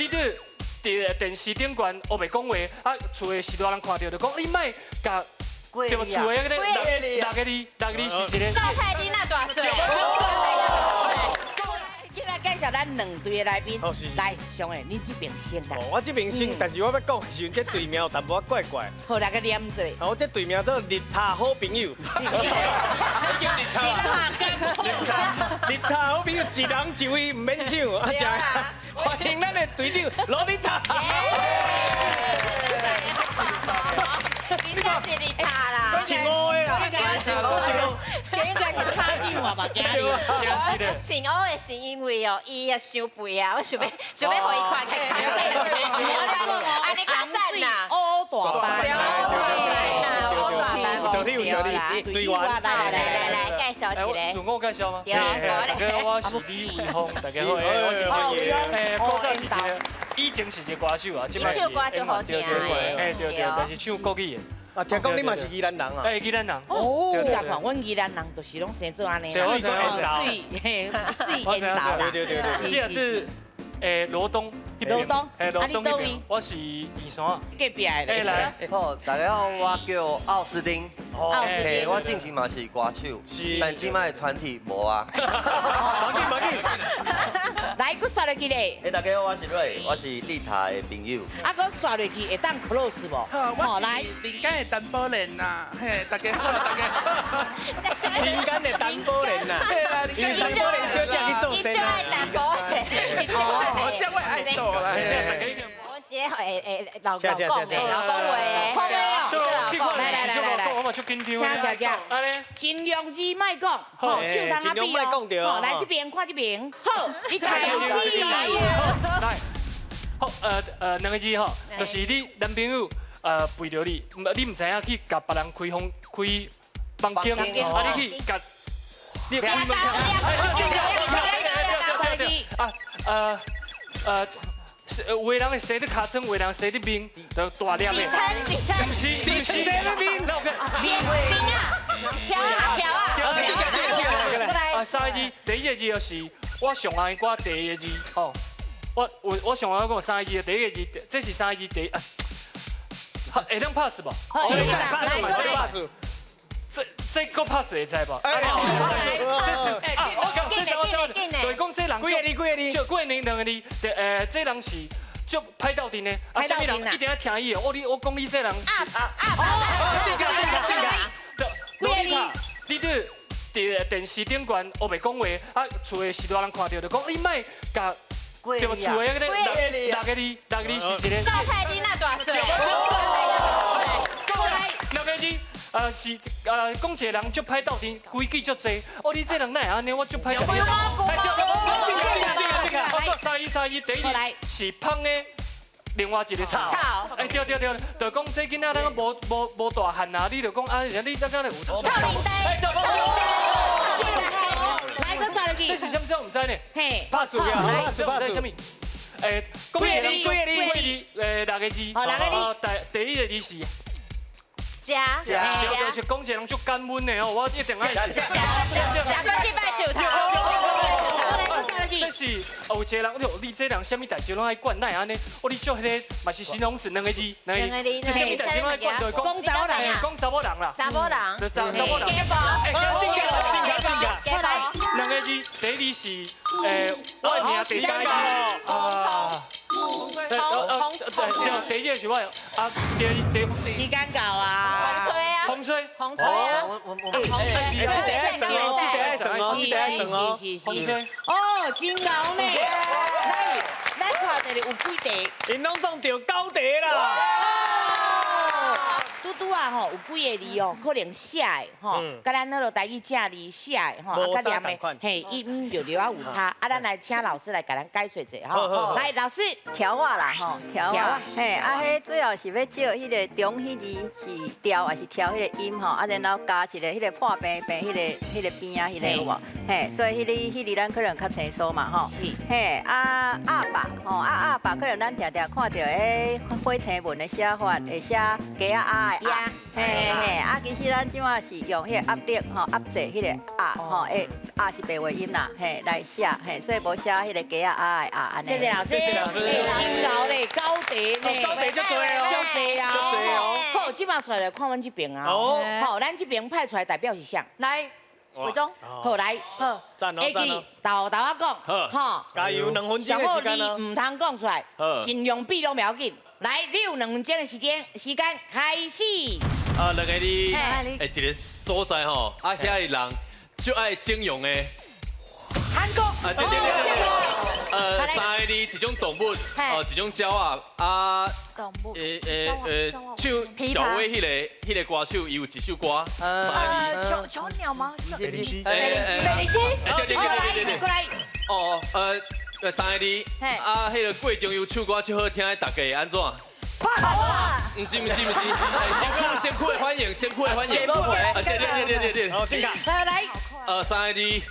你伫电视顶悬黑白讲话，啊，厝的是大人看到就讲你莫甲。对无？厝的六个字是一个。高太你那大岁。今仔介绍咱两队的来宾，来，上诶，你这边先来。我这边先，但是我要讲的时，这队名有淡薄怪怪。好，来个念一下。我这队名叫日塔好朋友。日塔好朋友，一人一位，唔免抢，啊，就欢迎咱的队长罗丽塔。你讲是日塔啦，请我的啦，应该是他定我吧，今日。是的。姓欧的是因为哦，伊啊伤肥啊，我想要互伊看看。啊，你较赞呐？欧大班。小弟有小弟，队员。来介绍一个。自我介绍吗？对，大家我是李伟峰，大家好，我是古早是一个，以前是一个歌手啊，即摆是。唱歌就好听对，但是唱国语的。啊，听讲你嘛是宜兰人啊？宜兰人。哦，你看，阮宜兰人就是拢生做安尼。对，我知水烟道啦。对。是罗东。罗东，罗东那边。我是二山。隔壁的。来。好，大家好，我叫奥斯汀。嘿，我之前嘛是歌手，但即摆团体无啊。来，佮刷落去咧。大家好，我是瑞，我是丽塔的朋友。啊，佮刷落去会当 close 无？我是林间的陈宝莲呐，嘿，大家好，大家好。林间的陈宝莲呐，对啦，林间陈宝莲小姐去做生啊。我向外爱豆啦。我直接老公讲的，老公话，好未哦？来，我嘛出紧张。尽量字莫讲，吼，手当阿比哦。好，来这边看这边，好，你开始。来，好，两个字吼，就是你男朋友背着你，你唔知影去甲别人开房间，啊，你去甲你开门有的人会洗伫尻川，有的人洗伫面，就大粒的。不是洗伫面，面啊，条啊。三个字，第一个字就是我上爱歌第一个字，哦，我上爱讲三个字，第一个字，这是三个字第一，会当 pass 无？这个 pass 会知无？这是我讲这就是讲这人就几个年两个字，这人是就拍到顶的，啊，什么人一定要听伊的，我讲你这人是正确，罗丽塔，你伫电视顶悬黑白讲话，啊，厝的是大人看到就讲你莫甲对无？厝的六个字是一个。高太你那大岁。六个字。是讲一个人足歹斗阵，规矩足济。你这人哪会安尼？我足歹斗阵。我做三一，第一是芳的，另外一个草。对，就讲这囡仔咱无大汉啊，你就讲啊，你刚刚有草。来个刷落去。这是什么？我唔知呢。嘿，拍树呀，知什么？讲一个人几六个字。好，六个字。第一个字是。加，就是讲一个人足感恩的哦，我一定爱吃。这是有一个人，你这人什么代志拢爱管，哪会安尼？你做迄个嘛是形容词两个字，就什么代志拢爱管，就讲查某人啦，就查某人。正确。两个字，第一字是我的名第三个第一个是我第时间到啊！风吹。风吹啊！风吹。哦，真牛呢！来，咱看这里有几题？因拢总着9题啦。拄拄啊吼，有几个字哦，可能写的吼，甲咱那个台语正字写的吼，啊，甲念的嘿，音就啊有差，啊，咱来请老师来甲咱解说者吼。来，老师，调啊啦吼，调啊，嘿，啊，迄主要是要照迄个中迄字是调，还是调迄个音吼，啊，然后加一个迄个半边迄个边啊，迄个有无？嘿，所以迄个咱可能较清楚嘛吼。是。嘿，啊爸吼，啊爸可能咱常常看到诶火青文的写法，会写鸡啊的。嘿，啊，其实咱即马是用迄个压力吼压制迄个吼，压是白话音啦，嘿，来写，嘿，所以无写迄个鸡啊的安尼。谢谢老师，谢谢老师真高嘞，高茶呢，高茶足多哦足多啊，足多哦好，即马出来看阮这边啊，哦好，咱这边派出来代表是啥？来，伟忠，好来，好，赞哦会记豆豆啊讲，好加油2分钟上好你的时间哦。唔通讲出来好，尽量比拢不要紧。来，你有2分钟的时间开始。两个你一个所在吼，遐的人就爱整容的。韩国，对，三个字一种动物，一种鸟啊，动物，唱小威迄个歌手，伊有一首歌，囚鸟吗？美丽西，对，过来，三个字，迄个过中有唱歌最好听的，大家会安怎？好啊！唔是，先哭的欢迎，先哭的欢迎，对，好，先看。来，三个字，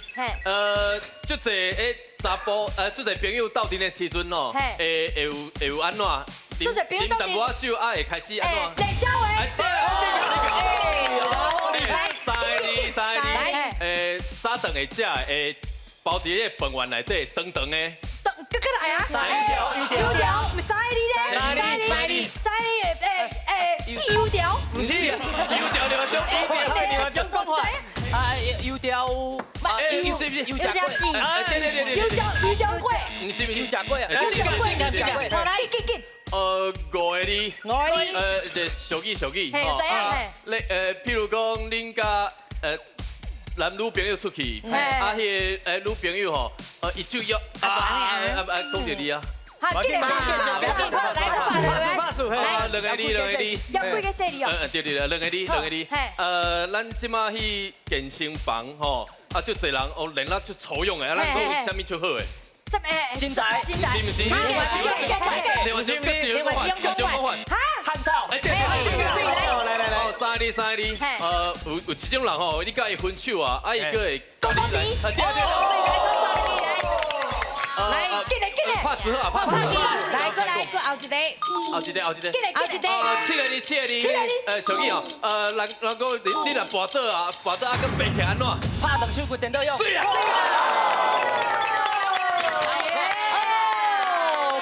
足侪查甫，足侪朋友斗阵的时阵哦，会有安怎？啉淡薄仔酒，会开始安怎？冷笑话，三个字，沙顿会食会包伫个饭碗内底，长长的。再来啊！油条，唔使你咧，油条，唔是油条，另外种讲法。油条，油是不是油炸粿？对，油条粿，唔是油炸粿啊！好来，紧， 5个字，这小语，譬如讲恁甲男女朋友出去，迄个女朋友吼，伊就要讲着你啊。好，紧来，2个字，要几个细字哦？对，2个字，咱即马去健身房吼，就侪人练了就粗勇的，咱讲有啥物最好的？身材，是唔是？另外一种讲法，汉草，来，三个字，有一种人吼，你甲伊分手啊，伊个会教你来，来，拍死好，拍死。来，过来，后一个，后一个。7个字，小雨哦，人讲你若跋倒啊，跋倒啊，佮爬起来安怎？拍两手骨电到用。水啊！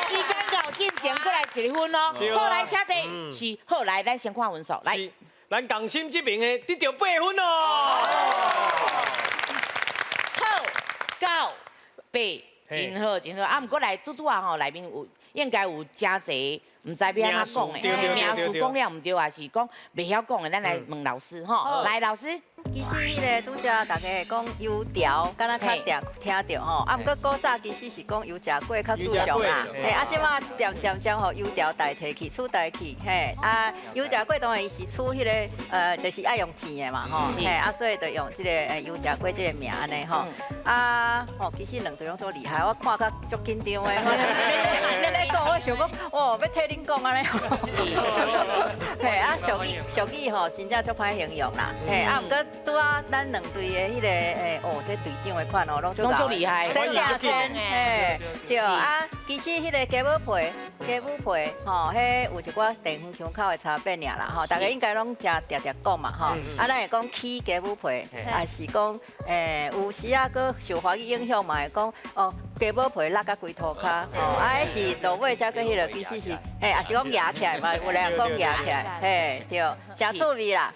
时间到进前过来1分哦。好来，请坐，是好来，咱先看分数，来，咱港心这边的得到8分哦。好，9、8，真好。啊，不过来拄啊吼，内面有应该有真侪。唔知要安怎讲的，名词讲了唔对，还是讲袂晓讲的，咱来问老师吼。来，老师，其实迄个拄则大家会讲油条，敢若较常听到吼。啊，毋过古早其实是讲油炸粿较思想啦。嘿，啊，即马渐吼油条代替去，取代去。嘿，啊，油炸粿当然伊是取迄个就是爱用钱的嘛吼。嘿，啊，所以就用即个油炸粿即个名安尼吼。啊，吼，其实两队拢足厉害，我看甲足紧张的。恁咧讲，我想讲，哦，要替恁讲安尼。嘿，啊，俗语吼，真正足歹形容啦。嘿，啊，毋过拄啊，咱两队的迄个这队长的款哦，拢足厉害，真正真嘿，对啊，其实迄个鸡母皮吼，迄有一寡地方腔口的差别尔啦吼，大家应该拢常讲嘛吼。啊，咱会讲起鸡母皮，还是讲有时啊，佫受华语影响嘛，会讲哦，鸡母皮落甲规涂骹，吼，啊，迄是落尾才佫迄个，其实是也是讲压起来嘛，有人讲压起来，嘿，对，真趣味啦。